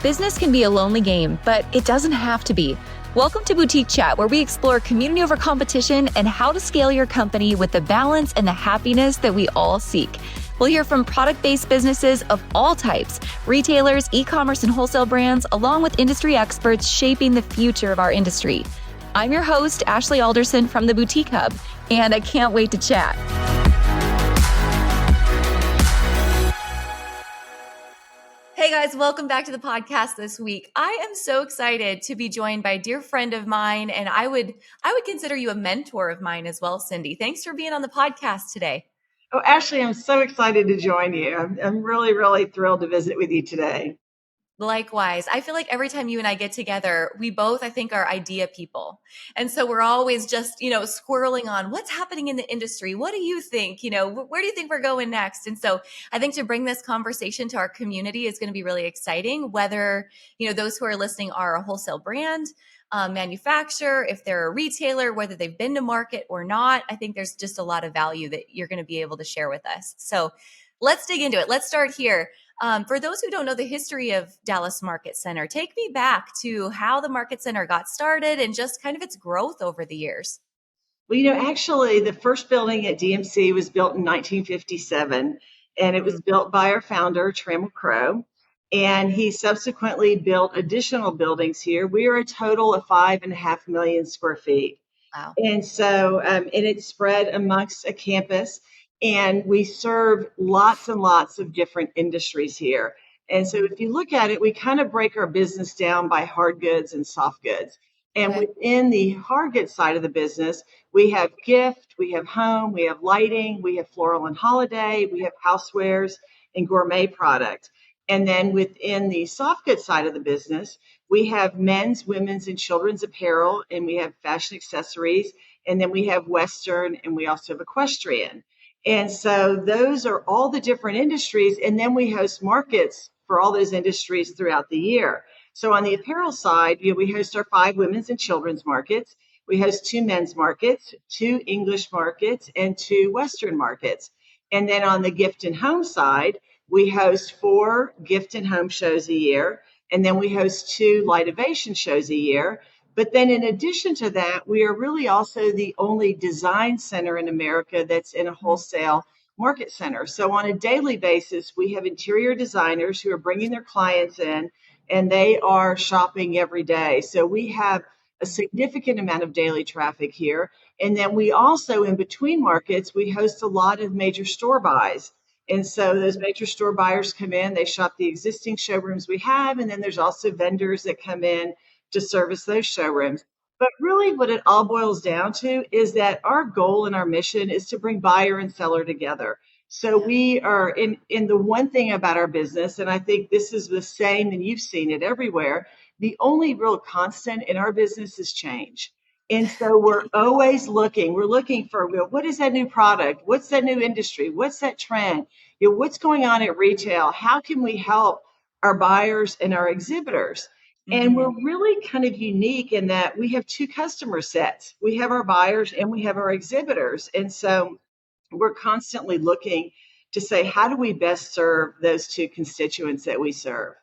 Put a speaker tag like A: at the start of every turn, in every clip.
A: Business can be a lonely game, but it doesn't have to be. Welcome to Boutique Chat, where we explore community over competition and how to scale your company with the balance and the happiness that we all seek. We'll hear from product-based businesses of all types, retailers, e-commerce and wholesale brands, along with industry experts shaping the future of our industry. I'm your host, Ashley Alderson from the Boutique Hub, and I can't wait to chat. Hey guys, welcome back to the podcast this week. I am so excited to be joined by a dear friend of mine, and I would consider you a mentor of mine as well, Cindy. Thanks for being on the podcast today.
B: Oh, Ashley, I'm so excited to join you. I'm really, really thrilled to visit with you today.
A: Likewise. I feel like every time you and I get together, we both, I think, are idea people. And so we're always just, squirreling on what's happening in the industry. What do you think? Where do you think we're going next? And so I think to bring this conversation to our community is going to be really exciting, whether, those who are listening are a wholesale brand, manufacturer, if they're a retailer, whether they've been to market or not. I think there's just a lot of value that you're going to be able to share with us. So let's dig into it. Let's start here. For those who don't know the history of Dallas Market Center, take me back to how the Market Center got started and just kind of its growth over the years.
B: Well, actually, the first building at DMC was built in 1957, and it was built by our founder, Trammell Crow, and he subsequently built additional buildings here. We are a total of 5.5 million square feet.
A: Wow.
B: And so, and it's spread amongst a campus, and we serve lots and lots of different industries here. And so if you look at it, we kind of break our business down by hard goods and soft goods. And within the hard goods side of the business, we have gift, we have home, we have lighting, we have floral and holiday, we have housewares and gourmet product. And then within the soft goods side of the business, we have men's, women's, and children's apparel, and we have fashion accessories, and then we have Western, and we also have equestrian. And so those are all the different industries, and then we host markets for all those industries throughout the year. So on the apparel side, we host our 5 women's and children's markets. We host 2 men's markets, 2 English markets, and 2 Western markets. And then on the gift and home side, we host 4 gift and home shows a year, and then we host 2 lightivation shows a year. But then in addition to that, we are really also the only design center in America that's in a wholesale market center. So on a daily basis, we have interior designers who are bringing their clients in, and they are shopping every day. So we have a significant amount of daily traffic here. And then we also, in between markets, we host a lot of major store buys. And so those major store buyers come in, they shop the existing showrooms we have, and then there's also vendors that come in to service those showrooms. But really what it all boils down to is that our goal and our mission is to bring buyer and seller together. So we are in the one thing about our business, and I think this is the same, and you've seen it everywhere, the only real constant in our business is change. And so we're always looking. We're looking for, what is that new product? What's that new industry? What's that trend? What's going on at retail? How can we help our buyers and our exhibitors? And we're really kind of unique in that we have 2 customer sets. We have our buyers and we have our exhibitors. And so we're constantly looking to say, how do we best serve those 2 constituents that we serve?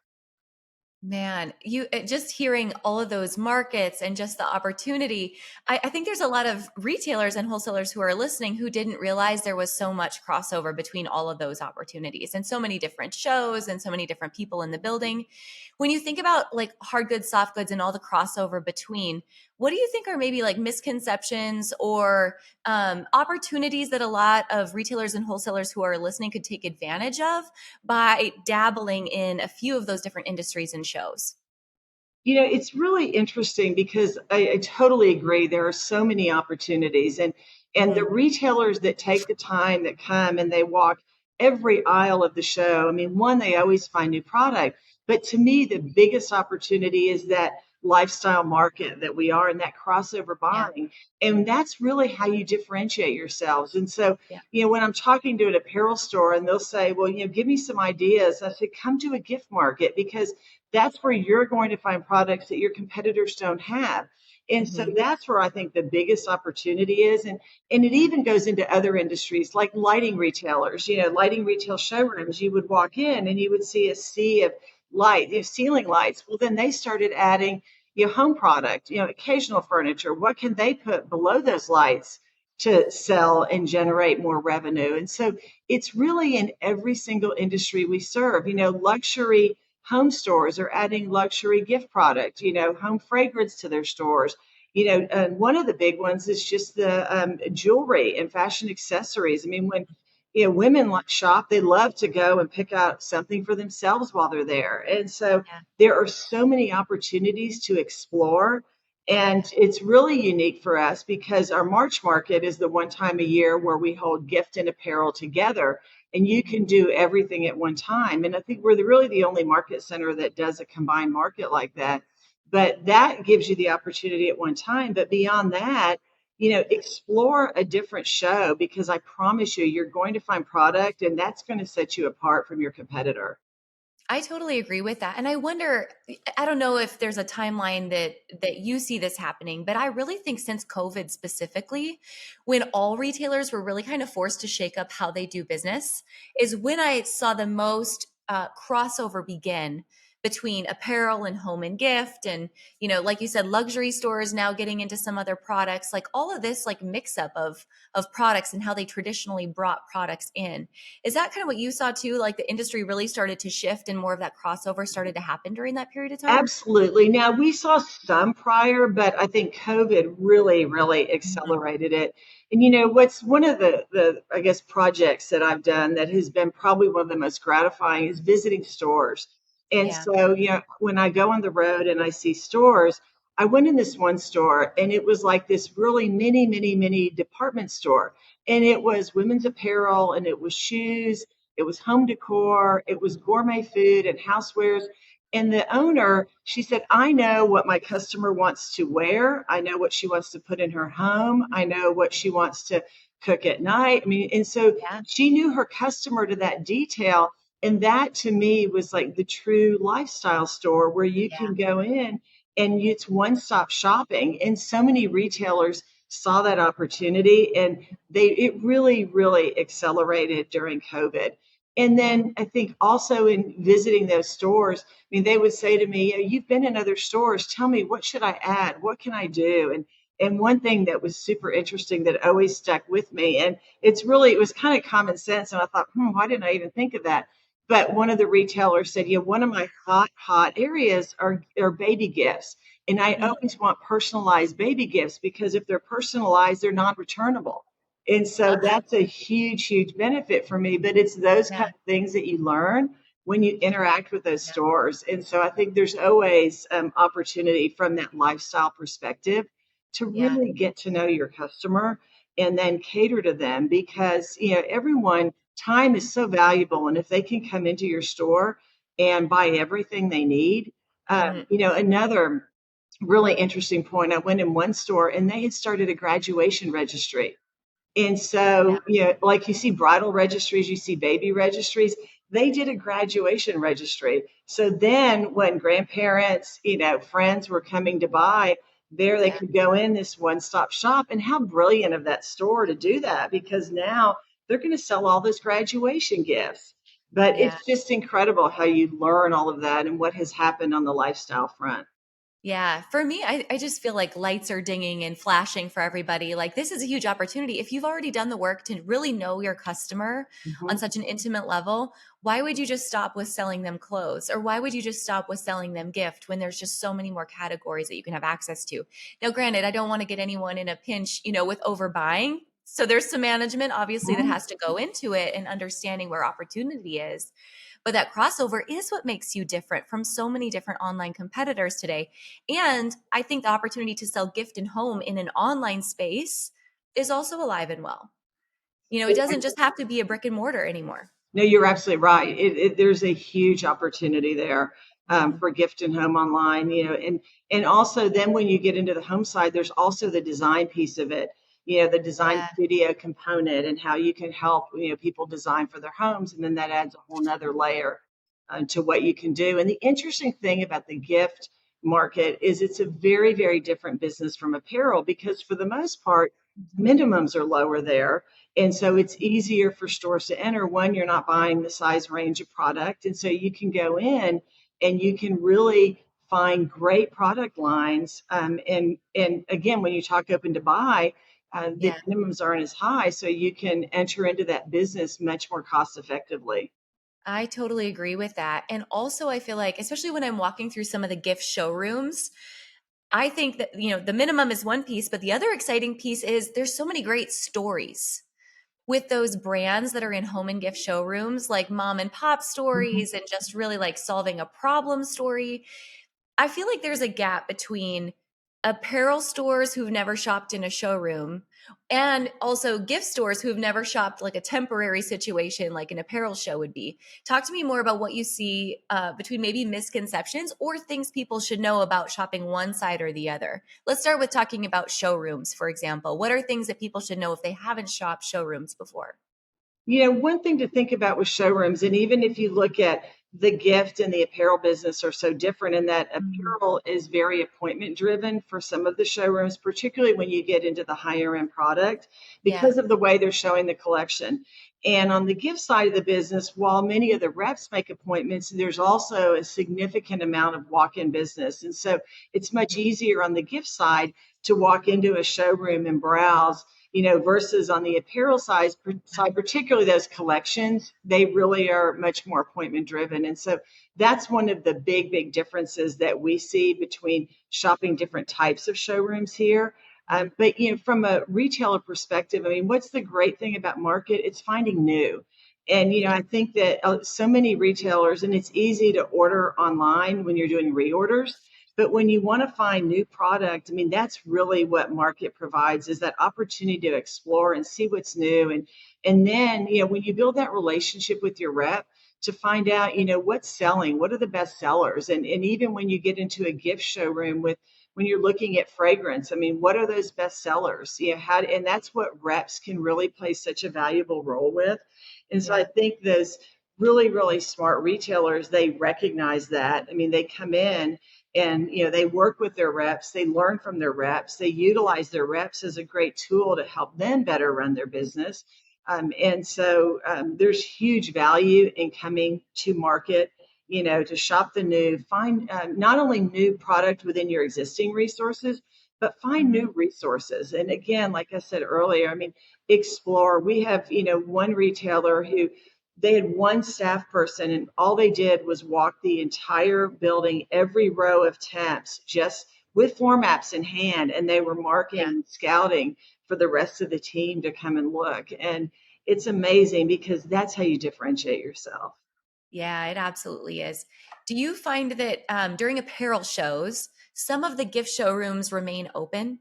A: Man, you just hearing all of those markets and just the opportunity. I think there's a lot of retailers and wholesalers who are listening who didn't realize there was so much crossover between all of those opportunities and so many different shows and so many different people in the building. When you think about like hard goods, soft goods, and all the crossover between, what do you think are maybe like misconceptions or opportunities that a lot of retailers and wholesalers who are listening could take advantage of by dabbling in a few of those different industries and shows?
B: It's really interesting because I totally agree. There are so many opportunities, and the retailers that take the time that come and they walk every aisle of the show. I mean, one, they always find new product, but to me, the biggest opportunity is that lifestyle market that we are in, that crossover buying. And that's really how you differentiate yourselves. And so, when I'm talking to an apparel store and they'll say, well, give me some ideas, I say, come to a gift market because that's where you're going to find products that your competitors don't have. And so that's where I think the biggest opportunity is. And it even goes into other industries like lighting retailers, lighting retail showrooms. You would walk in and you would see a sea of light, ceiling lights. Well, then they started adding, home product, occasional furniture. What can they put below those lights to sell and generate more revenue? And so it's really in every single industry we serve. Luxury home stores are adding luxury gift product, home fragrance to their stores. And one of the big ones is just the jewelry and fashion accessories. I mean, when women shop, they love to go and pick out something for themselves while they're there. And so
A: Yeah.
B: there are so many opportunities to explore. And it's really unique for us because our March market is the one time a year where we hold gift and apparel together, and you
A: Mhm.
B: can do everything at one time. And I think we're really the only market center that does a combined market like that. But that gives you the opportunity at one time. But beyond that, explore a different show, because I promise you, you're going to find product and that's going to set you apart from your competitor.
A: I totally agree with that. And I wonder, I don't know if there's a timeline that you see this happening, but I really think since COVID specifically, when all retailers were really kind of forced to shake up how they do business, is when I saw the most crossover begin between apparel and home and gift and like you said, luxury stores now getting into some other products, like all of this like mix up of products and how they traditionally brought products in. Is that kind of what you saw too? Like the industry really started to shift and more of that crossover started to happen during that period of time?
B: Absolutely. Now, we saw some prior, but I think COVID really, really
A: Mhm.
B: accelerated it. And what's one of the I guess projects that I've done that has been probably one of the most gratifying is visiting stores. And
A: Yeah.
B: so, when I go on the road and I see stores, I went in this one store and it was like this really mini, mini, mini department store. And it was women's apparel and it was shoes, it was home decor, it was gourmet food and housewares. And the owner, she said, I know what my customer wants to wear. I know what she wants to put in her home. I know what she wants to cook at night. I mean, and so
A: Yeah.
B: she knew her customer to that detail. And that to me was like the true lifestyle store where you
A: Yeah.
B: can go in and it's one stop shopping. And so many retailers saw that opportunity and it really, really accelerated during COVID. And
A: Yeah.
B: then I think also in visiting those stores, I mean, they would say to me, you've been in other stores. Tell me, what should I add? What can I do? And one thing that was super interesting that always stuck with me, and it was kind of common sense. And I thought, why didn't I even think of that? But one of the retailers said, one of my hot areas are baby gifts. And I
A: Mhm.
B: always want personalized baby gifts because if they're personalized, they're non-returnable. And so
A: Uh,
B: that's a huge, huge benefit for me. But it's those kind
A: yeah.
B: of things that you learn when you interact with those
A: Yeah.
B: stores. And so I think there's always opportunity from that lifestyle perspective to
A: Yeah.
B: really get to know your customer and then cater to them, because everyone, time is so valuable, and if they can come into your store and buy everything they need.
A: Mm.
B: Another really interesting point, I went in one store and they had started a graduation registry. And
A: Yeah.
B: so, like you see bridal registries, you see baby registries, they did a graduation registry. So then when grandparents, friends were coming to buy, there they
A: Yeah.
B: could go in this one-stop shop. And how brilliant of that store to do that, because now they're going to sell all those graduation gifts. But
A: Yeah.
B: it's just incredible how you learn all of that and what has happened on the lifestyle front.
A: Yeah, for me, I just feel like lights are dinging and flashing for everybody. Like, this is a huge opportunity. If you've already done the work to really know your customer on
B: Mhm.
A: such an intimate level, why would you just stop with selling them clothes? Or why would you just stop with selling them gift when there's just so many more categories that you can have access to? Now, granted, I don't want to get anyone in a pinch, with overbuying. So there's some management obviously that
B: Mhm.
A: has to go into it and understanding where opportunity is. But that crossover is what makes you different from so many different online competitors today. And I think the opportunity to sell gift and home in an online space is also alive and well. It doesn't just have to be a brick and mortar anymore.
B: No, you're absolutely right. There's a huge opportunity there
A: Mhm.
B: for gift and home online, and also then when you get into the home side, there's also the design piece of it, the design
A: Yeah.
B: studio component and how you can help, people design for their homes, and then that adds a whole nother layer to what you can do. And the interesting thing about the gift market is it's a very, very different business from apparel, because for the most part,
A: Mhm.
B: minimums are lower there, and so it's easier for stores to enter. One, you're not buying the size range of product. And so you can go in and you can really find great product lines. And again, when you talk open to buy, the
A: Yeah.
B: minimums aren't as high, so you can enter into that business much more cost effectively.
A: I totally agree with that. And also, I feel like, especially when I'm walking through some of the gift showrooms, I think that, the minimum is one piece, but the other exciting piece is there's so many great stories with those brands that are in home and gift showrooms, like mom and pop
B: Mhm.
A: stories and just really like solving a problem story. I feel like there's a gap between apparel stores who've never shopped in a showroom and also gift stores who've never shopped like a temporary situation like an apparel show would be. Talk to me more about what you see between maybe misconceptions or things people should know about shopping one side or the other. Let's start with talking about showrooms, for example. What are things that people should know if they haven't shopped showrooms before?
B: One thing to think about with showrooms, and even if you look at the gift and the apparel business are so different in that
A: Mhm.
B: apparel is very appointment driven for some of the showrooms, particularly when you get into the higher end product
A: Yeah.
B: because of the way they're showing the collection. And on the gift side of the business, while many of the reps make appointments, there's also a significant amount of walk-in business. And so it's much
A: Mhm.
B: easier on the gift side to walk into a showroom and browse, versus on the apparel side, particularly those collections, they really are much more appointment driven. And so that's one of the big, big differences that we see between shopping different types of showrooms here.
A: Mhm.
B: But from a retailer perspective, I mean, what's the great thing about market? It's finding new. And
A: Yeah.
B: I think that so many retailers, and it's easy to order online when you're doing reorders, but when you want to find new product, I mean, that's really what market provides is that opportunity to explore and see what's new. And then, when you build that relationship with your rep to find out, what's selling, what are the best sellers? And even when you get into a gift showroom when you're looking at fragrance, I mean, what are those best sellers? And that's what reps can really play such a valuable role with. And so I
A: Yeah.
B: think those really, really smart retailers, they recognize that. I mean, they come in and they work with their reps, they learn from their reps, they utilize their reps as a great tool to help them better run their business. And so there's huge value in coming to market, to shop the new, find not only new product within your existing resources, but find
A: Mhm.
B: new resources. And again, like I said earlier, I mean, explore. We have one retailer who they had one staff person and all they did was walk the entire building, every row of temps, just with floor maps in hand, and they were
A: Yeah.
B: marking and scouting for the rest of the team to come and look. And it's amazing because that's how you differentiate yourself.
A: Yeah, it absolutely is. Do you find that during apparel shows, some of the gift showrooms remain open?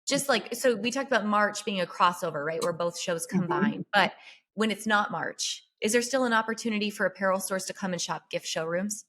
A: Just like, so we talked about March being a crossover, right? Where both shows
B: Mhm.
A: combine. But when it's not March, is there still an opportunity for apparel stores to come and shop gift showrooms?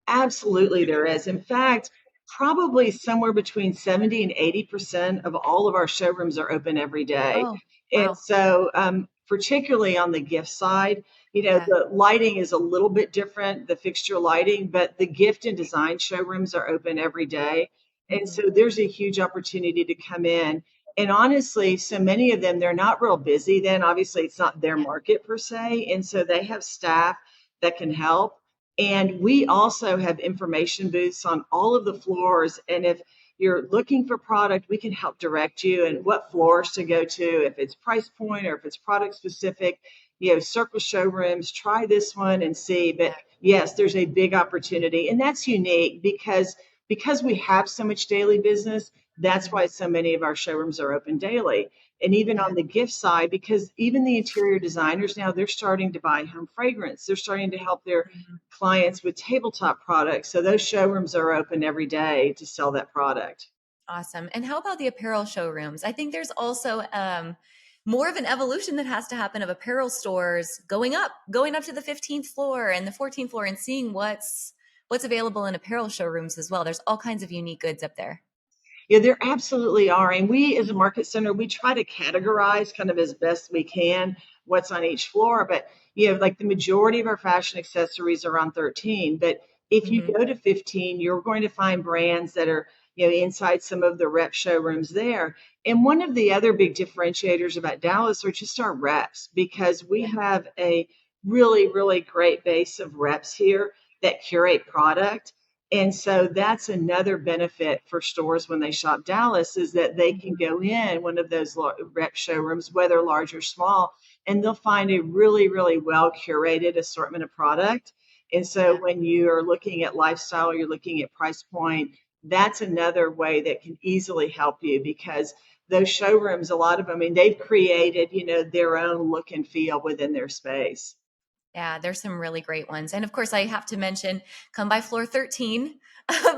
B: Absolutely, there is. In fact, probably somewhere between 70 and 80% of all of our showrooms are open every day.
A: Oh,
B: And
A: wow.
B: so, particularly on the gift side,
A: Yeah.
B: the lighting is a little bit different, the fixture lighting, but the gift and design showrooms are open every day. And
A: Mhm.
B: so there's a huge opportunity to come in. And honestly, so many of them, they're not real busy then. Obviously, it's not their
A: Yeah.
B: market per se. And so they have staff that can help. And we also have information booths on all of the floors. And if you're looking for product, we can help direct you and what floors to go to, if it's price point or if it's product specific. Circle showrooms, try this one and see. But yes, there's a big opportunity. And that's unique because we have so much daily business, that's
A: Mhm.
B: why so many of our showrooms are open daily. And even
A: Yeah.
B: on the gift side, because even the interior designers now, they're starting to buy home fragrance. They're starting to help their
A: Mhm.
B: clients with tabletop products. So those showrooms are open every day to sell that product.
A: Awesome. And how about the apparel showrooms? I think there's also more of an evolution that has to happen of apparel stores going up to the 15th floor and the 14th floor and seeing what's available in apparel showrooms as well. There's all kinds of unique goods up there.
B: Yeah, there absolutely are. And we, as a market center, we try to categorize kind of as best we can what's on each floor. But, like the majority of our fashion accessories are on 13. But if you
A: Hmm.
B: go to 15, you're going to find brands that are, inside some of the rep showrooms there. And one of the other big differentiators about Dallas are just our reps because we
A: Yeah.
B: have a really, really great base of reps here. that curate product. And so that's another benefit for stores when they shop Dallas is that they can
A: Mhm.
B: go in one of those rep showrooms, whether large or small, and they'll find a really, really well curated assortment of product. And so
A: Yeah.
B: when you're looking at lifestyle, or you're looking at price point, that's another way that can easily help you because those showrooms, a lot of them, I mean, they've created, their own look and feel within their space.
A: Yeah, there's some really great ones. And of course, I have to mention come by floor 13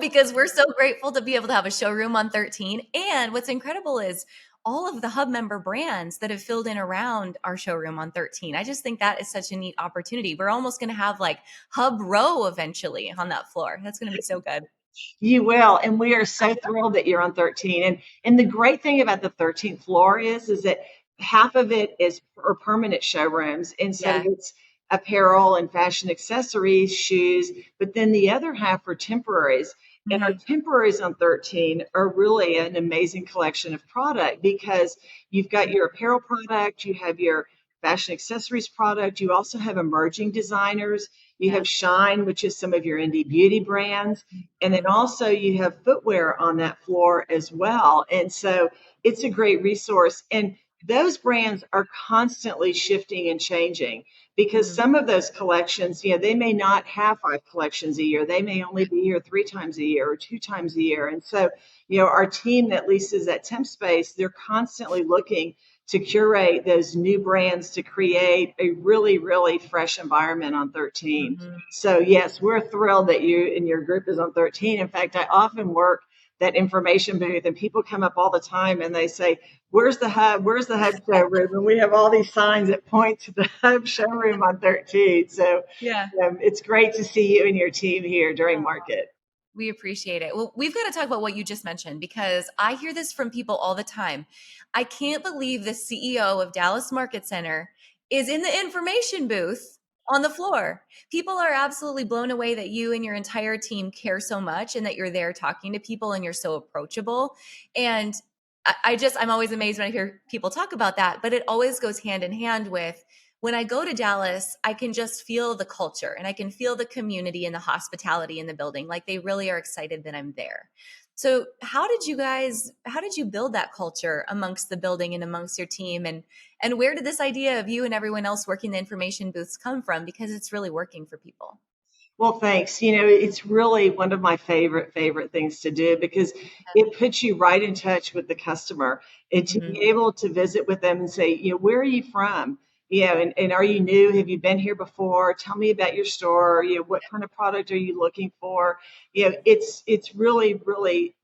A: because we're so grateful to be able to have a showroom on 13. And what's incredible is all of the hub member brands that have filled in around our showroom on 13. I just think that is such a neat opportunity. We're almost going to have like hub row eventually on that floor. That's going to be so good.
B: You will, and we are so thrilled that you're on 13. And the great thing about the 13th floor is that half of it is are permanent showrooms, and so
A: Yeah.
B: it's apparel and fashion accessories, shoes, but then the other half are temporaries. And our
A: Hmm.
B: temporaries on 13 are really an amazing collection of product because you've got your apparel product, you have your fashion accessories product, you also have emerging designers, you have
A: Yeah.
B: Shine, which is some of your indie beauty brands. And then
A: Mhm.
B: also you have footwear on that floor as well. And so it's a great resource. And those brands are constantly shifting and changing because
A: Mhm.
B: some of those collections, they may not have five collections a year. They may only be here three times a year or two times a year. And so, our team that leases that temp space, they're constantly looking to curate those new brands to create a really, really fresh environment on 13.
A: Mhm.
B: So yes, we're thrilled that you and your group is on 13. In fact, I often work that information booth and people come up all the time and they say, where's the hub? Where's the hub showroom? And we have all these signs that point to the hub showroom on 13. So
A: Yeah.
B: it's great to see you and your team here during market.
A: We appreciate it. Well, we've got to talk about what you just mentioned because I hear this from people all the time. I can't believe the CEO of Dallas Market Center is in the information booth on the floor. People are absolutely blown away that you and your entire team care so much and that you're there talking to people and you're so approachable. And I'm always amazed when I hear people talk about that, but it always goes hand in hand with when I go to Dallas, I can just feel the culture and I can feel the community and the hospitality in the building. Like they really are excited that I'm there. So, how did you build that culture amongst the building and amongst your team and where did this idea of you and everyone else working the information booths come from because it's really working for people?
B: Well, thanks. It's really one of my favorite things to do because it puts you right in touch with the customer and to
A: Mhm.
B: be able to visit with them and say, where are you from? And are you new? Have you been here before? Tell me about your store. What kind of product are you looking for? It's really, really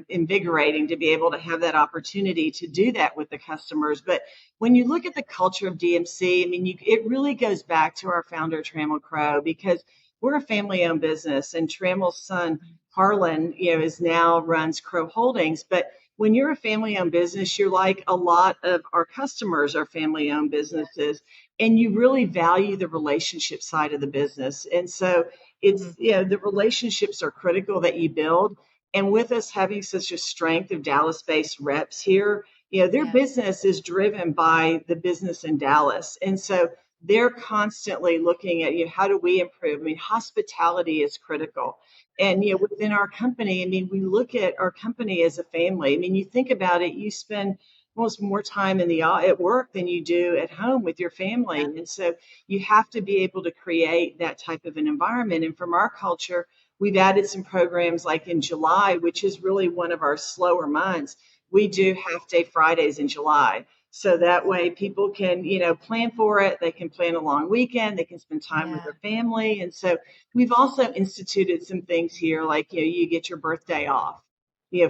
B: invigorating to be able to have that opportunity to do that with the customers. But when you look at the culture of DMC, I mean, it really goes back to our founder, Trammell Crow, because we're a family-owned business, and Trammell's son, Harlan, is now runs Crow Holdings. But when you're a family-owned business, you're like a lot of our customers are family-owned businesses, and you really value the relationship side of the business. And so it's,
A: Mhm.
B: the relationships are critical that you build. And with us having such a strength of Dallas-based reps here, their
A: Yeah.
B: business is driven by the business in Dallas. And so they're constantly looking at, how do we improve? I mean, hospitality is critical. And,
A: Yeah.
B: within our company, I mean, we look at our company as a family. I mean, you think about it, you spend almost more time at work than you do at home with your family.
A: Yeah.
B: And so you have to be able to create that type of an environment. And from our culture, we've added some programs like in July, which is really one of our slower months. We do half day Fridays in July. So that way people can, plan for it. They can plan a long weekend. They can spend time with
A: Yeah.
B: their family. And so we've also instituted some things here, like, you get your birthday off,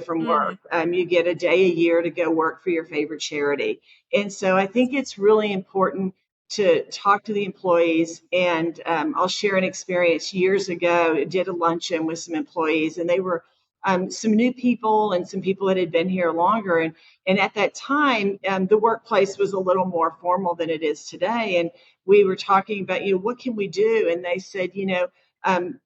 B: from
A: Mm.
B: work. You get a day a year to go work for your favorite charity. And so I think it's really important to talk to the employees. And I'll share an experience years ago. I did a luncheon with some employees, and they were some new people and some people that had been here longer. And at that time, the workplace was a little more formal than it is today. And we were talking about, what can we do? And they said,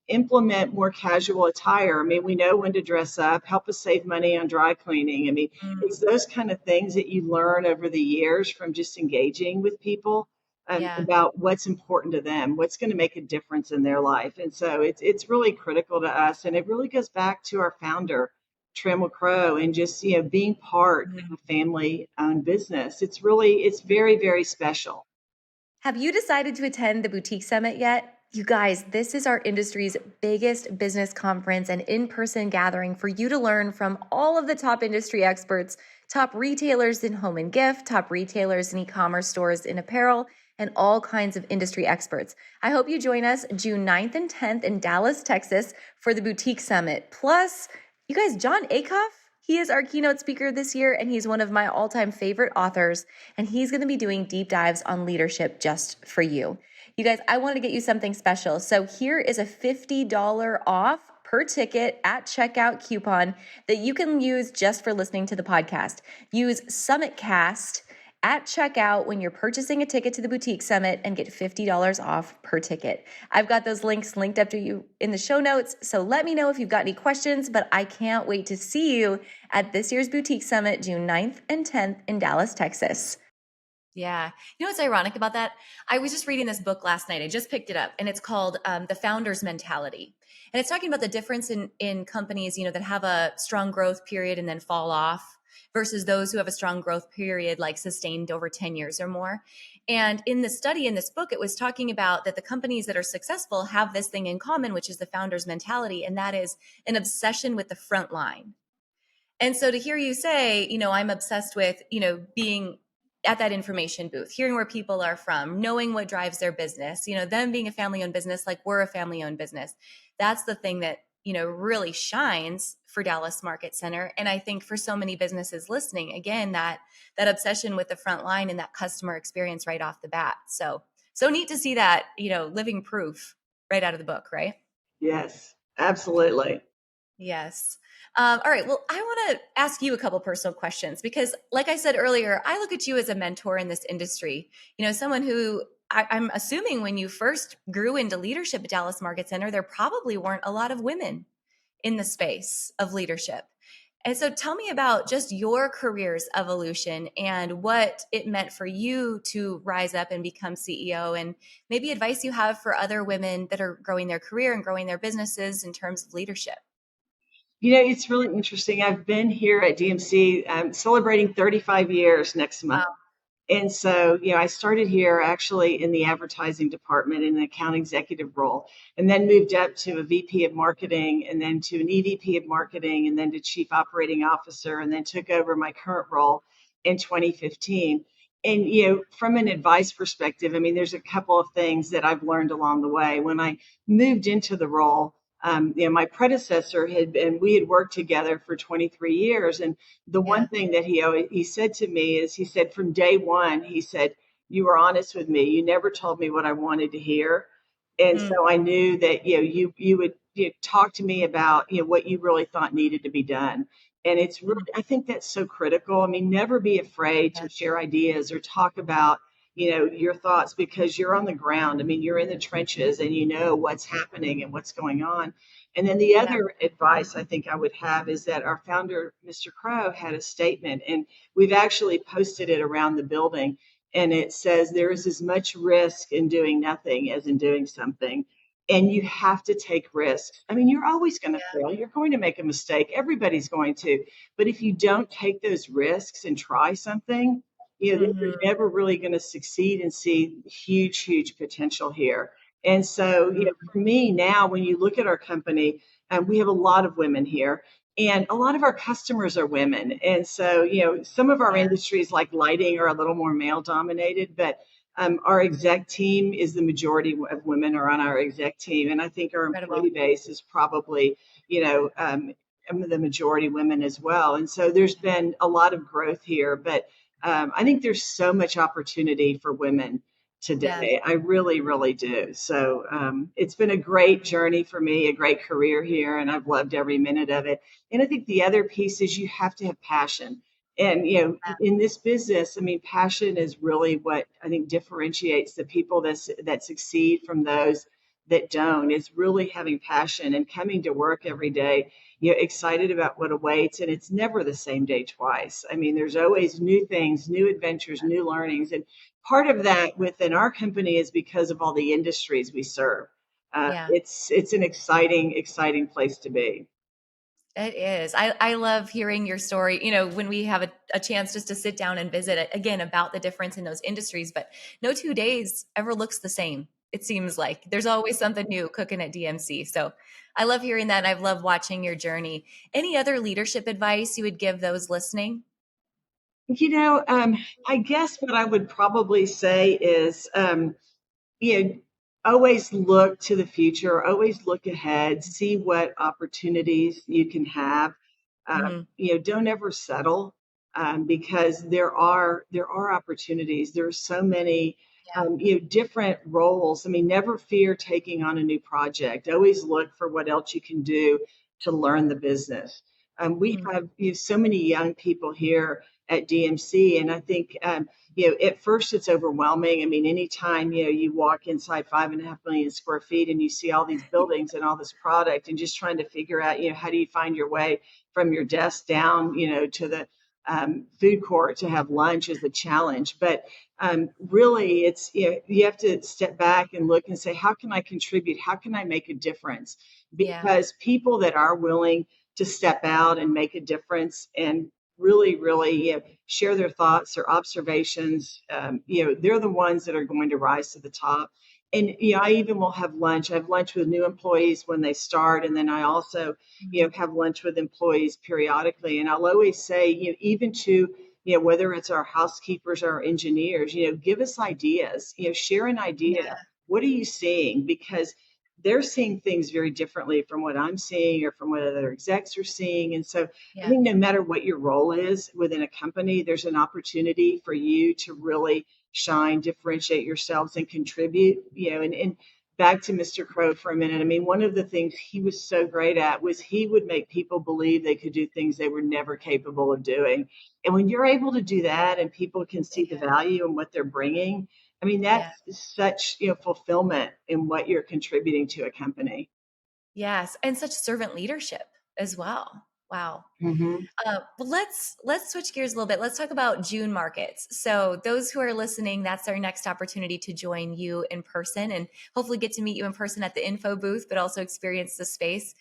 B: implement more casual attire. I mean, we know when to dress up, help us save money on dry cleaning. I mean,
A: Mm.
B: it's those kind of things that you learn over the years from just engaging with people.
A: Yeah.
B: about what's important to them, what's going to make a difference in their life. And so it's really critical to us. And it really goes back to our founder, Trammell Crow, and just, being part
A: Mhm.
B: of a family owned business. It's very, very special.
A: Have you decided to attend the Boutique Summit yet? You guys, this is our industry's biggest business conference and in person gathering for you to learn from all of the top industry experts, top retailers in home and gift, top retailers in e commerce stores in apparel, and all kinds of industry experts. I hope you join us June 9th and 10th in Dallas, Texas for the Boutique Summit. Plus, you guys, John Acuff, he is our keynote speaker this year, and he's one of my all time favorite authors. And he's going to be doing deep dives on leadership just for you. You guys, I want to get you something special. So here is a $50 off per ticket at checkout coupon that you can use just for listening to the podcast. Use SummitCast at checkout when you're purchasing a ticket to the Boutique Summit and get $50 off per ticket. I've got those links linked up to you in the show notes, so let me know if you've got any questions, but I can't wait to see you at this year's Boutique Summit, June 9th and 10th in Dallas, Texas. Yeah. You know what's ironic about that? I was just reading this book last night. I just picked it up, and it's called The Founder's Mentality. And it's talking about the difference in companies, that have a strong growth period and then fall off versus those who have a strong growth period, like sustained over 10 years or more. And in the study in this book, it was talking about that the companies that are successful have this thing in common, which is the founder's mentality. And that is an obsession with the front line. And so to hear you say, I'm obsessed with, being at that information booth, hearing where people are from, knowing what drives their business, them being a family owned business, like we're a family owned business. That's the thing that, really shines for Dallas Market Center. And I think for so many businesses listening, again, that obsession with the front line and that customer experience right off the bat. So neat to see that, living proof right out of the book, right?
B: Yes, absolutely.
A: Yes. All right. Well, I want to ask you a couple personal questions because, like I said earlier, I look at you as a mentor in this industry. Someone who I'm assuming when you first grew into leadership at Dallas Market Center, there probably weren't a lot of women in the space of leadership. And so tell me about just your career's evolution and what it meant for you to rise up and become CEO, and maybe advice you have for other women that are growing their career and growing their businesses in terms of leadership.
B: It's really interesting. I've been here at DMC celebrating 35 years next month.
A: Wow.
B: And so, I started here actually in the advertising department in an account executive role, and then moved up to a VP of marketing, and then to an EVP of marketing, and then to chief operating officer, and then took over my current role in 2015. And, from an advice perspective, I mean, there's a couple of things that I've learned along the way. When I moved into the role, my predecessor we had worked together for 23 years. And the one
A: Yeah.
B: thing that he said to me is, he said, from day one, he said, you were honest with me. You never told me what I wanted to hear. And
A: Mm,
B: so I knew that, you would talk to me about, what you really thought needed to be done. And it's really,
A: mm,
B: I think that's so critical. I mean, never be afraid
A: yeah.
B: to share ideas or talk about, your thoughts, because you're on the ground. I mean, you're in the trenches and you know what's happening and what's going on. And then the
A: Yeah.
B: other advice I think I would have is that our founder, Mr. Crow, had a statement, and we've actually posted it around the building. And it says, there is as much risk in doing nothing as in doing something. And you have to take risks. I mean, you're always going to
A: Yeah.
B: fail. You're going to make a mistake. Everybody's going to. But if you don't take those risks and try something, then you're
A: Mhm,
B: never really going to succeed and see huge, huge potential here. And so,
A: mhm.
B: for me now, when you look at our company, we have a lot of women here, and a lot of our customers are women. And so, some of our
A: Yeah.
B: industries like lighting are a little more male dominated, but our exec team is the majority of women are on our exec team. And I think our
A: Incredible.
B: employee base is probably, the majority women as well. And so there's been a lot of growth here, but I think there's so much opportunity for women
A: Yes.
B: today. I really, really do. So it's been a great journey for me, a great career here, and I've loved every minute of it. And I think the other piece is you have to have passion. And, in this business, I mean, passion is really what I think differentiates the people that succeed from those that don't, is really having passion and coming to work every day, excited about what awaits. And it's never the same day twice. I mean, there's always new things, new adventures, new learnings. And part of that within our company is because of all the industries we serve.
A: Yeah.
B: It's an exciting place to be.
A: It is. I love hearing your story, when we have a chance just to sit down and visit again about the difference in those industries, but no 2 days ever looks the same. It seems like there's always something new cooking at DMC. So I love hearing that. And I've loved watching your journey. Any other leadership advice you would give those listening?
B: You know, I guess what I would probably say is, you know, always look to the future, always look ahead, see what opportunities you can have.
A: Hmm.
B: Don't ever settle, because there are opportunities. There are so many,
A: Yeah.
B: different roles. I mean, never fear taking on a new project. Always look for what else you can do to learn the business. We
A: Hmm.
B: have so many young people here at DMC, and I think at first it's overwhelming. I mean, anytime, you walk inside 5.5 million square feet and you see all these buildings and all this product and just trying to figure out, how do you find your way from your desk down, to the food court to have lunch is a challenge. But really, it's, you have to step back and look and say, how can I contribute? How can I make a difference?
A: Yeah.
B: Because people that are willing to step out and make a difference and really, share their thoughts, their observations. They're the ones that are going to rise to the top. And I even will have lunch. I have lunch with new employees when they start, and then I also,
A: Mhm.
B: have lunch with employees periodically. And I'll always say, even to whether it's our housekeepers or our engineers, give us ideas. Share an idea.
A: Yeah.
B: What are you seeing? Because they're seeing things very differently from what I'm seeing or from what other execs are seeing. And so I
A: Yeah.
B: think no matter what your role is within a company, there's an opportunity for you to really shine, differentiate yourselves, and contribute. And back to Mr. Crow for a minute. I mean, one of the things he was so great at was he would make people believe they could do things they were never capable of doing. And when you're able to do that and people can see the
A: Yeah.
B: value in what they're bringing, I mean, that's
A: Yeah.
B: such, fulfillment in what you're contributing to a company.
A: Yes. And such servant leadership as well. Wow.
B: Hmm.
A: Well, let's switch gears a little bit. Let's talk about June markets. So those who are listening, that's our next opportunity to join you in person and hopefully get to meet you in person at the info booth, but also experience the space.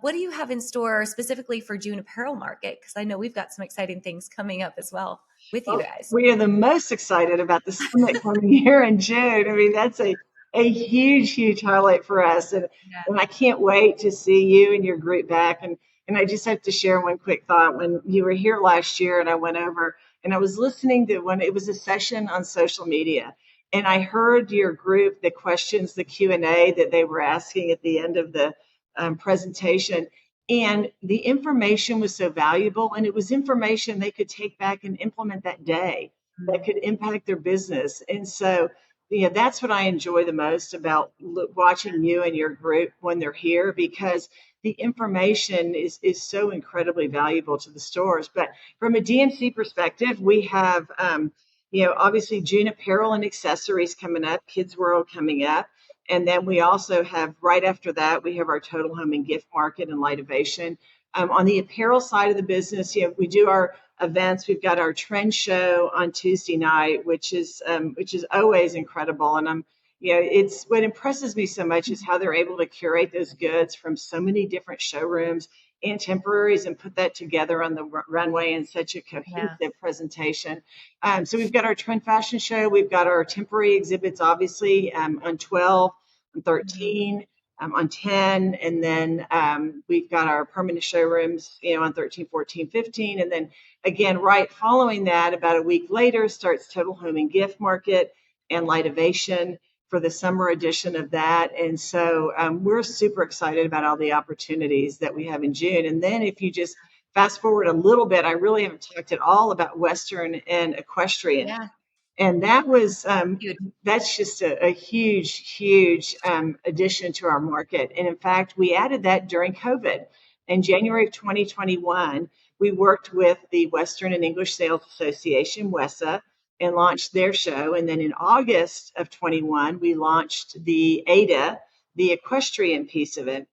A: What do you have in store specifically for June apparel market? Because I know we've got some exciting things coming up as well with you
B: Well,
A: guys.
B: we are the most excited about the summit coming here in June. I mean, that's a huge highlight for us.
A: Yeah.
B: And I can't wait to see you and your group back. And I just have to share one quick thought. When you were here last year and I went over and I was listening to when it was a session on social media, and I heard your group, the questions, the Q&A that they were asking at the end of the presentation. And the information was so valuable, and it was information they could take back and implement that day that
A: Mm.
B: could impact their business. And so, that's what I enjoy the most about watching you and your group when they're here, because the information is so incredibly valuable to the stores. But from a DMC perspective, we have, obviously June apparel and accessories coming up, Kids World coming up. And then we also have, right after that, we have our total home and gift market and lightivation. On the apparel side of the business, we do our events. We've got our trend show on Tuesday night, which is always incredible. And it's what impresses me so much is how they're able to curate those goods from so many different showrooms and temporaries and put that together on the runway in such a
A: Yeah.
B: cohesive presentation. So we've got our trend fashion show. We've got our temporary exhibits, obviously, on 12, on
A: Mhm.
B: 13, on 10. And then we've got our permanent showrooms, on 13, 14, 15. And then again, right following that, about a week later, starts Total Home and Gift Market and Lightivation for the summer edition of that. And so we're super excited about all the opportunities that we have in June. And then if you just fast forward a little bit, I really haven't talked at all about Western and equestrian.
A: Yeah.
B: And that was
A: Huge.
B: that's just a huge addition to our market. And in fact, we added that during COVID. In January of 2021, we worked with the Western and English Sales Association, WESA, and launched their show. And then in August of 21, we launched the ADA, the equestrian piece of it.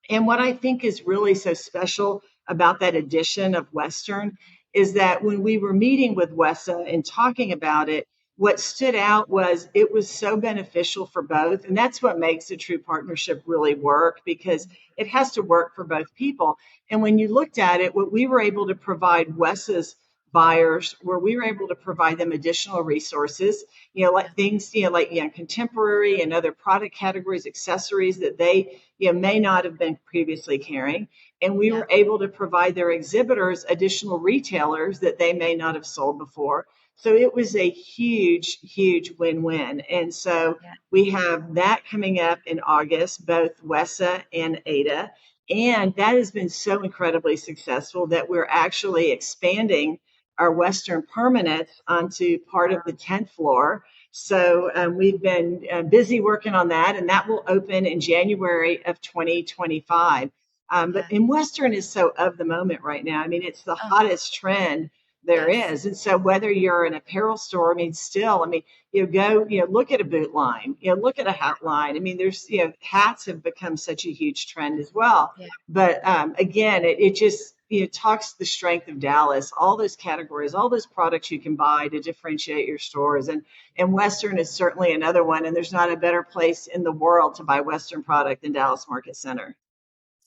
B: And what I think is really so special about that edition of Western is that when we were meeting with WESA and talking about it, what stood out was it was so beneficial for both. And that's what makes a true partnership really work, because it has to work for both people. And when you looked at it, what we were able to provide Wes's buyers, where we were able to provide them additional resources,
A: Yeah,
B: like things, like, contemporary and other product categories, accessories that they, may not have been previously carrying. And we
A: yeah,
B: were able to provide their exhibitors additional retailers that they may not have sold before. So it was a huge, huge win-win. And so
A: yeah,
B: we have that coming up in August, both WESA and ADA. And that has been so incredibly successful that we're actually expanding our Western permanents onto part of the 10th floor. So we've been busy working on that, and that will open in January of 2025. But
A: yeah.
B: in Western is so of the moment right now. I mean, it's the
A: Oh,
B: hottest trend there
A: yes.
B: is. And so whether you're an apparel store, I mean, still, I mean, go, look at a boot line, look at a hat line. I mean, there's, hats have become such a huge trend as well.
A: Yeah.
B: But again, it just, talks the strength of Dallas, all those categories, all those products you can buy to differentiate your stores. And Western is certainly another one. And there's not a better place in the world to buy Western product than Dallas Market Center.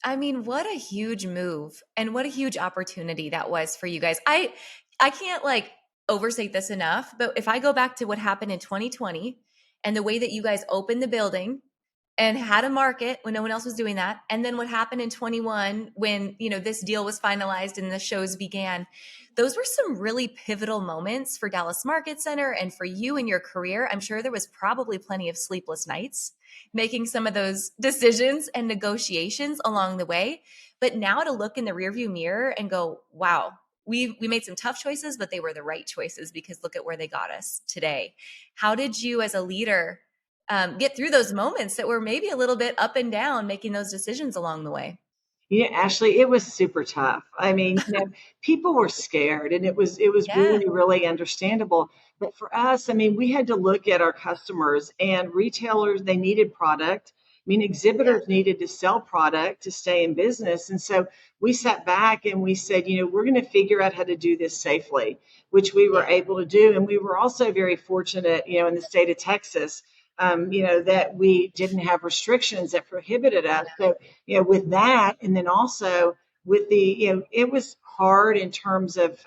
A: I mean, what a huge move and what a huge opportunity that was for you guys. I can't like overstate this enough, but if I go back to what happened in 2020 and the way that you guys opened the building and had a market when no one else was doing that, and then what happened in 21 when, this deal was finalized and the shows began, those were some really pivotal moments for Dallas Market Center and for you in your career. I'm sure there was probably plenty of sleepless nights making some of those decisions and negotiations along the way. But now to look in the rearview mirror and go, wow, we made some tough choices, but they were the right choices because look at where they got us today. How did you, as a leader, get through those moments that were maybe a little bit up and down, making those decisions along the way?
B: Ashley, it was super tough. I mean, people were scared, and it was
A: Yeah,
B: really, really understandable. But for us, I mean, we had to look at our customers and retailers. They needed product. I mean,
A: yeah,
B: exhibitors needed to sell product to stay in business. And so we sat back and we said, we're going to figure out how to do this safely, which we were
A: yeah,
B: able to do. And we were also very fortunate, in the state of Texas, that we didn't have restrictions that prohibited us.
A: yeah.
B: So with that, and then also with the, it was hard in terms of,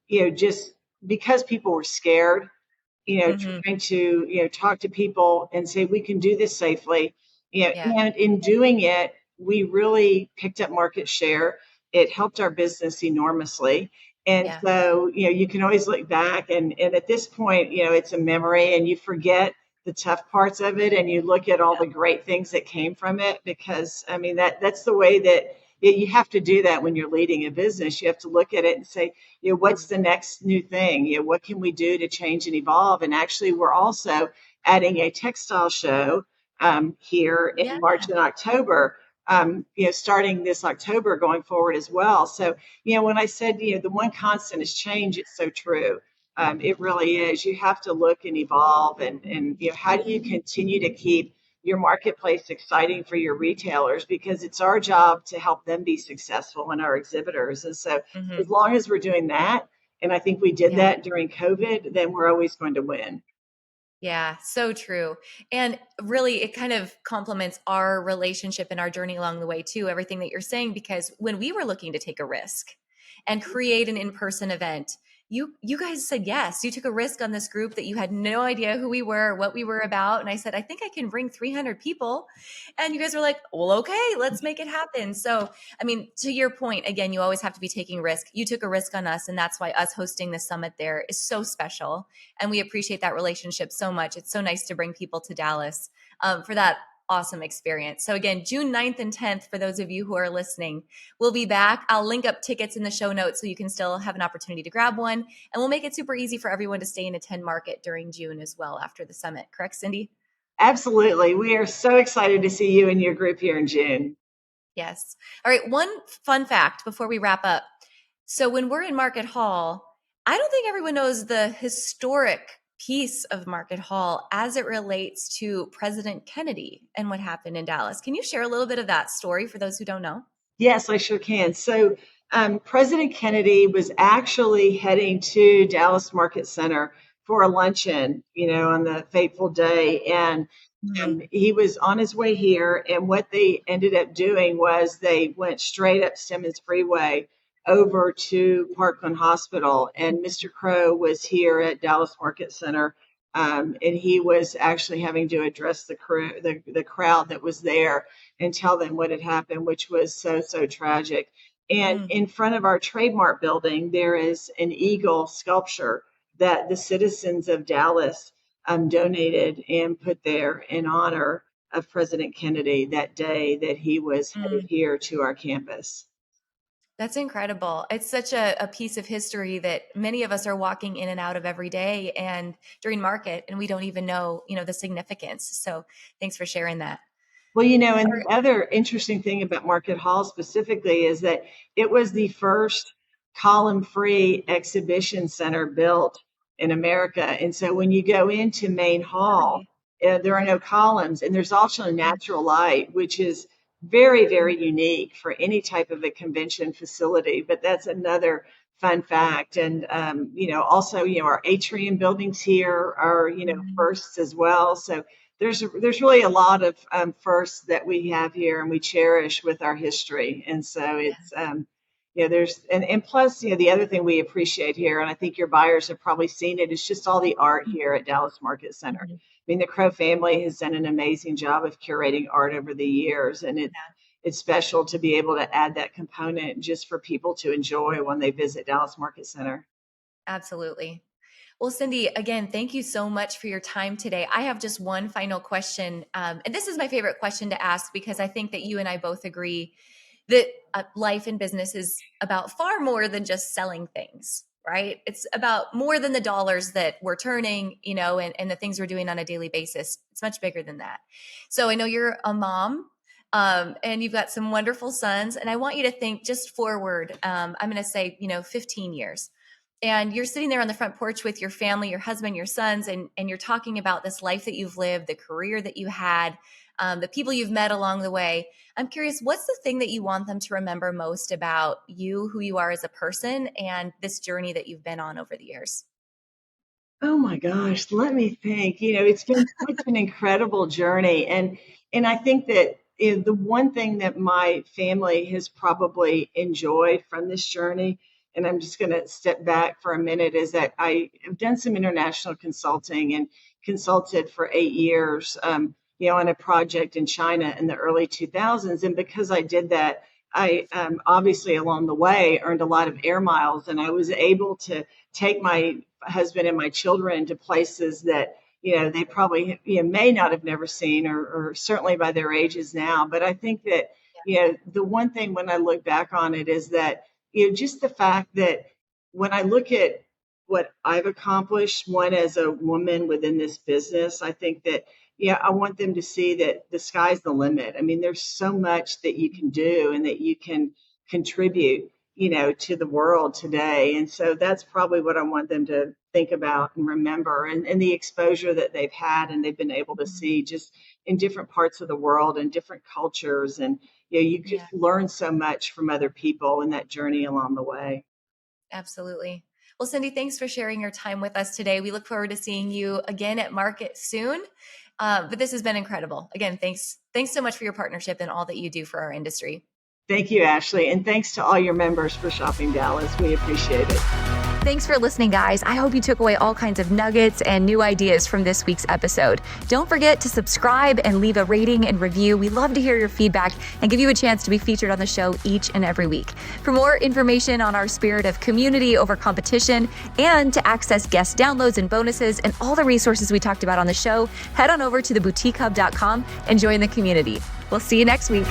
B: just because people were scared,
A: Hmm.
B: trying to, talk to people and say, we can do this safely.
A: Yeah,
B: And in doing it, we really picked up market share. It helped our business enormously. And
A: yeah,
B: so, you can always look back and at this point, it's a memory and you forget the tough parts of it and you look at all the great things that came from it, because I mean, that's the way that you have to do that when you're leading a business. You have to look at it and say, what's the next new thing? What can we do to change and evolve? And actually, we're also adding a textile show here
A: yeah.
B: in March and October. Starting this October going forward as well. So, when I said, the one constant is change, it's so true. It really is. You have to look and evolve, and how do you continue to keep your marketplace exciting for your retailers, because it's our job to help them be successful and our exhibitors. And so
A: Hmm.
B: as long as we're doing that, and I think we did
A: Yeah.
B: that during COVID, then we're always going to win.
A: Yeah, so true. And really, it kind of complements our relationship and our journey along the way, too, everything that you're saying, because when we were looking to take a risk and create an in-person event, you guys said yes. You took a risk on this group that you had no idea who we were, what we were about. And I said, I think I can bring 300 people. And you guys were like, well, okay, let's make it happen. So, I mean, to your point, again, you always have to be taking risk. You took a risk on us, and that's why us hosting this summit there is so special, and we appreciate that relationship so much. It's so nice to bring people to Dallas for that awesome experience. So again, June 9th and 10th, for those of you who are listening, we'll be back. I'll link up tickets in the show notes so you can still have an opportunity to grab one. And we'll make it super easy for everyone to stay and attend market during June as well after the summit. Correct, Cindy?
B: Absolutely. We are so excited to see you and your group here in June.
A: Yes. All right. One fun fact before we wrap up. So when we're in Market Hall, I don't think everyone knows the historic piece of Market Hall as it relates to President Kennedy and what happened in Dallas. Can you share a little bit of that story for those who don't know?
B: Yes, I sure can. So, President Kennedy was actually heading to Dallas Market Center for a luncheon, on the fateful day. And
A: Mm,
B: he was on his way here, and what they ended up doing was they went straight up Simmons Freeway over to Parkland Hospital, and Mr. Crow was here at Dallas Market Center, and he was actually having to address the crowd that was there and tell them what had happened, which was so tragic. And
A: mm,
B: in front of our trademark building, there is an eagle sculpture that the citizens of Dallas donated and put there in honor of President Kennedy that day that he was headed
A: mm.
B: here to our campus.
A: That's incredible. It's such a piece of history that many of us are walking in and out of every day and during market, and we don't even know, the significance. So thanks for sharing that.
B: Well, and the other interesting thing about Market Hall specifically is that it was the first column-free exhibition center built in America. And so when you go into Main Hall,
A: Really?
B: there are no columns, and there's also natural light, which is very,
A: Mm,
B: very unique for any type of a convention facility. But that's another fun fact. And, also, our atrium buildings here are,
A: mm,
B: firsts as well. So there's really a lot of firsts that we have here and we cherish with our history. And so it's there's and plus the other thing we appreciate here, and I think your buyers have probably seen it, is just all the art
A: mm,
B: here at Dallas Market Center.
A: mhm.
B: I mean, the Crow family has done an amazing job of curating art over the years, and it's special to be able to add that component just for people to enjoy when they visit Dallas Market Center.
A: Absolutely. Well, Cindy, again, thank you so much for your time today. I have just one final question. And this is my favorite question to ask because I think that you and I both agree that life and business is about far more than just selling things, right? It's about more than the dollars that we're turning, and the things we're doing on a daily basis. It's much bigger than that. So I know you're a mom. And you've got some wonderful sons. And I want you to think just forward. I'm going to say, 15 years. And you're sitting there on the front porch with your family, your husband, your sons, and you're talking about this life that you've lived, the career that you had, the people you've met along the way. I'm curious, what's the thing that you want them to remember most about you, who you are as a person, and this journey that you've been on over the years?
B: Oh my gosh, let me think. It's been such an incredible journey, and I think that the one thing that my family has probably enjoyed from this journey, and I'm just going to step back for a minute, is that I have done some international consulting and consulted for 8 years, on a project in China in the early 2000s, and because I did that, I obviously along the way earned a lot of air miles, and I was able to take my husband and my children to places that they probably may not have never seen, or certainly by their ages now. But I think that the one thing when I look back on it is that just the fact that when I look at what I've accomplished, one as a woman within this business, I think that I want them to see that the sky's the limit. I mean, there's so much that you can do and that you can contribute to the world today. And so that's probably what I want them to think about and remember, and the exposure that they've had and they've been able to see just in different parts of the world and different cultures. And, you
A: Yeah,
B: just learn so much from other people in that journey along the way.
A: absolutely. Well, Cindy, thanks for sharing your time with us today. We look forward to seeing you again at market soon. But this has been incredible. Again, thanks so much for your partnership and all that you do for our industry.
B: Thank you, Ashley. And thanks to all your members for shopping Dallas. We appreciate it.
A: Thanks for listening, guys. I hope you took away all kinds of nuggets and new ideas from this week's episode. Don't forget to subscribe and leave a rating and review. We love to hear your feedback and give you a chance to be featured on the show each and every week. For more information on our spirit of community over competition and to access guest downloads and bonuses and all the resources we talked about on the show, head on over to theboutiquehub.com and join the community. We'll see you next week.